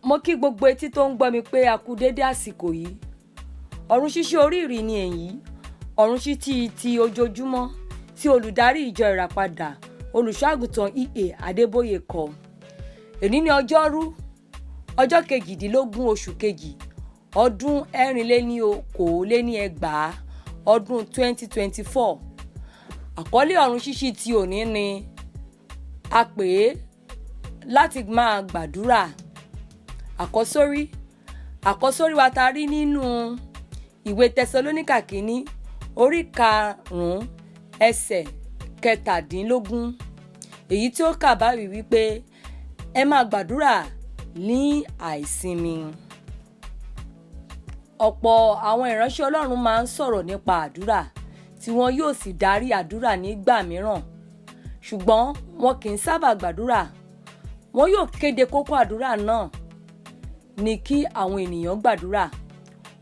Mo kí gbogbo etí tó ń gbọ́ mi pé a kú dédé àsìkò yìí. Ọ̀run ṣíṣí oríìrí ni èyí. Ọ̀run ṣíṣí ti ojoojúmọ́ tí olùdarí ìjọ ìràpadà olùṣọ́-àgùntàn E.A. Adeboye kọ. Èní ni ọjọ́rú ọjọ́ 18 oṣù kejì ọdún 2024 ọdún 2024. Àkọlé ọ̀run ṣíṣí ti òní ni a pè é láti máa gbàdúrà. Àkọ́sórí wa ta rí nínú ìwé Tẹsalóníkà kínní orí 5 ẹsẹ̀ 17. Èyí tí ó kà báyìí wípé ẹ máa gbàdúrà ní àìsinmi. Ọ̀pọ̀ àwọn ìránṣẹ́ Ọlọ́run máa ń sọ̀rọ̀ nípa àdúrà tí wọn yóò sì darí àdúrà nígbà mìíràn, ṣùgbọ́n wọn kì í sábà gbàdúrà. Wọn yóò kéde kókó àdúrà náà ní kí àwọn ènìyàn gbàdúrà.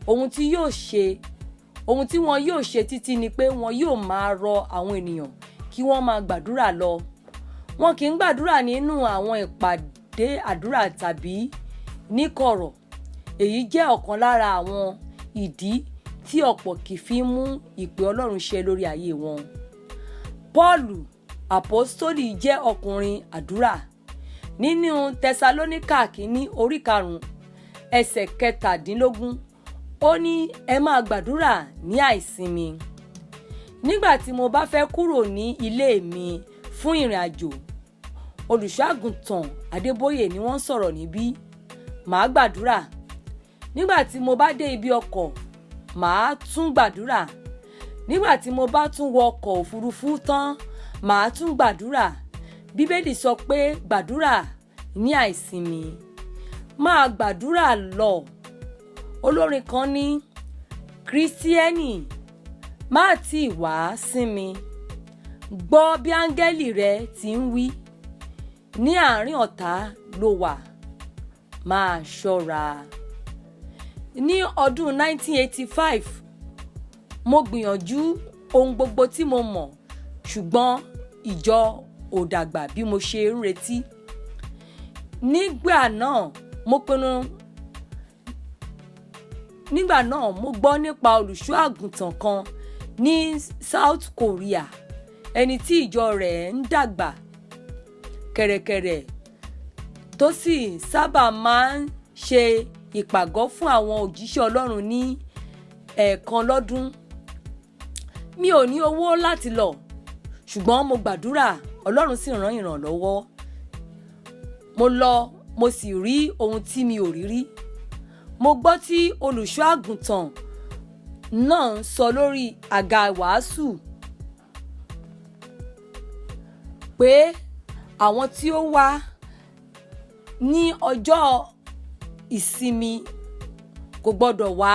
Ohun tí wọn yóò ṣe títí ni pé wọn yóò máa rọ àwọn ènìyàn kí wọ́n máa gbàdúrà lọ. Wọn kì í gbàdúrà nínú àwọn ìpàdé àdúrà tàbí níkọ̀rọ̀. Èyí jẹ́ ọ̀kan lára àwọn ìdí tí ọ̀pọ̀ kì í fi mú ìpè Ọlọ́run ṣẹ lórí ayé wọn. Pọ́ọ̀lù àpọ́stólì jẹ́ ọkùnrin àdúrà. Nínú Tẹsalóníkà kínní orí 5 ẹsẹ̀ 17, ó ní ẹ máa gbàdúrà ní àìsinmi. Nígbà tí mo bá fẹ́ kúrò ní ilé mi fún ìrìn àjò, olùṣọ́-àgùntàn Adeboye ni wọ́n sọ̀rọ̀ níbí. Màá gbàdúrà. Nígbà tí mo bá dé ibi ọkọ̀, màá tún gbàdúrà. Nígbà tí mo bá tún wọ ọkọ̀ òfurufú tán, màá tún gbàdúrà. Bíbélì sọ pé gbàdúrà ní àìsinmi. Máa gbàdúrà lọ. Olórin kan ní, Kírísítíẹ́nì má tí wá sinmi. Gbọ́ bí áńgẹ́lì rẹ ti ń wí. Ní àárín ọ̀tá ló wà. Máa ṣọ́ra. Ní ọdún 1985, mo gbìyànjú ohun gbogbo tí mo mọ̀, ṣùgbọ́n ìjọ ò dàgbà bí mo ṣe ń retí. Nígbà náà mo gbọ́ nípa olùṣọ́-àgùntàn kan ní South Korea, ẹni tí ìjọ rẹ̀ ń dàgbà kẹ̀rẹ̀kẹ̀rẹ̀ tó sì sábà máa ń ṣe ìpàgọ́ fún àwọn òjíṣẹ́ Ọlọ́run ní ẹ̀ẹ̀kan lọ́dún. Mi ò ní owó láti lọ, ṣùgbọ́n mo gbàdúrà, Ọlọ́run sì rán ìrànlọ́wọ́. Mo lọ, mo sì rí ohun tí mi ò rí rí. Mo gbọ́ tí olùṣọ́-àgùntàn náà ń sọ lórí àga wàásù pé àwọn tí ó wá ní ọjọ́ ìsinmi kò gbọdọ̀ wá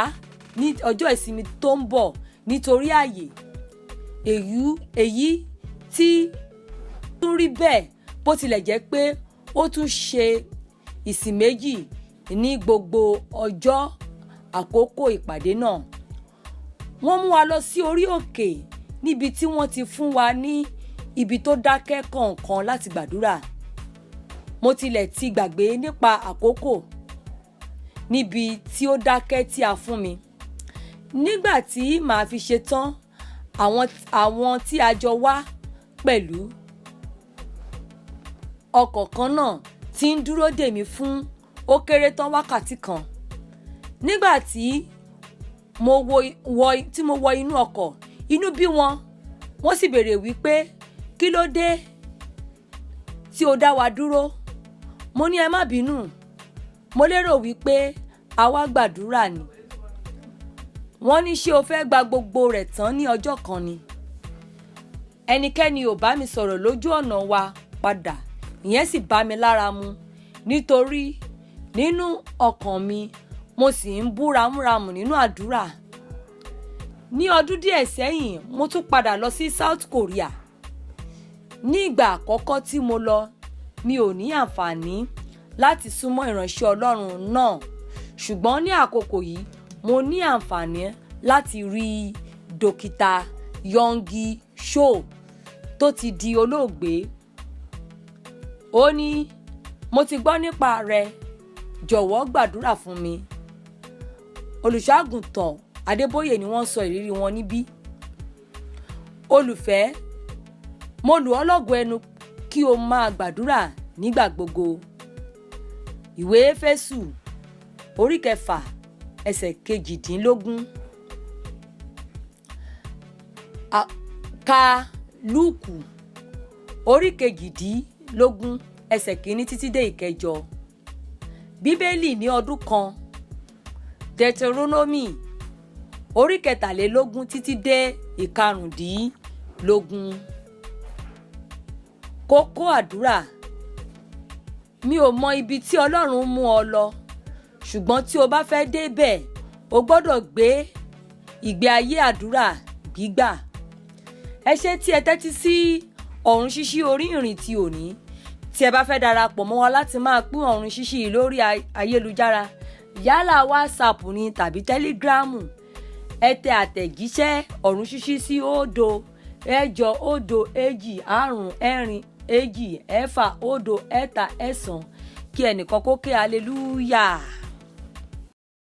ní ọjọ́ ìsinmi tó ń bọ̀ nítorí ààyè. Èyí tí tún rí bẹ́ẹ̀ bó tilẹ̀ jẹ́ pé ó tún ṣe ìsìn méjì ní gbogbo ọjọ́ àkókò ìpàdé náà. Wọ́n mú wa lọ sí orí òkè níbi tí wọ́n ti fún wa ní ibi tó dákẹ́ kọ̀ọ̀kan láti gbàdúrà. Mo tilẹ̀ ti gbàgbé nípa àkókò níbi tí ó dákẹ́ tí a fún mi. Nígbà tí màá fi ṣe tán, àwọn tí a jọ wá pẹ̀lú ọkọ̀ kan náà ti ń dúró dè mí fún ó kéré tán wákàtí kan. Nígbà tí mo wọ inú ọkọ̀, inú bí wọn. Wọ́n sì béèrè wípé kí ló dé tí o dá wa dúró? Mo ní ẹ má bínú. Mo lérò wípé a wá gbàdúrà ni. Wọ́n ní ṣé o fẹ́ gba gbogbo rẹ̀ tán ní ọjọ́ kan ni? Ẹnikẹ́ni ò bá mi sọ̀rọ̀ lójú ọ̀nà wa padà. Ìyẹn sì bá mi lára mu, nítorí nínú ọkàn mi mo sì ń bú ramúramù nínú àdúrà. Ní ọdún díẹ̀ sẹ́yìn, mo tún padà lọ sí South Korea. Ní ìgbà àkọ́kọ́ tí mo lọ, mi ò ní àǹfààní láti súnmọ́ ìránṣẹ́ Ọlọ́run náà, ṣùgbọ́n ní àkókò yìí mo ní àǹfààní láti rí dókítà Yongi Cho tó ti di olóògbé. Ó ní mo ti gbọ́ nípa rẹ̀, jọ̀wọ́ gbàdúrà fún mi. Olùṣọ́-àgùntàn Adeboye ni wọ́n sọ ìrírí wọn níbí. Olùfẹ́, mo lù ọ́ lọ́gọ ẹnu kí o máa gbàdúrà nígbà gbogbo. Ìwé Éfésù orí 6 ẹsẹ̀ 18. Ka Lúùkù orí 18 ẹsẹ̀ 1 títí dé 9. Bíbélì ní ọdún kan. Deuteronomy orí 23 títí dé 15. Kókó àdúrà. Mi ò mọ ibi tí Ọlọ́run mú ọ lọ, ṣùgbọ́n tí o bá fẹ́ débẹ̀, o gbọ́dọ̀ gbé ìgbé ayé àdúrà gbígbà. Ẹ ṣé tí ẹ tẹ́tí sí Ọ̀run Ṣíṣí orí ìrìn ti òní. Tí ẹ bá fẹ́ darapọ̀ mọ́ wa láti máa pín Ọ̀run Ṣíṣí lórí ayélujára, yálà WhatsApp ni tàbí Telegram, ẹ tẹ àtẹ̀jíṣẹ́ Ọ̀run Ṣíṣí sí 080254249 kí ẹnìkan kó ké hallelujah.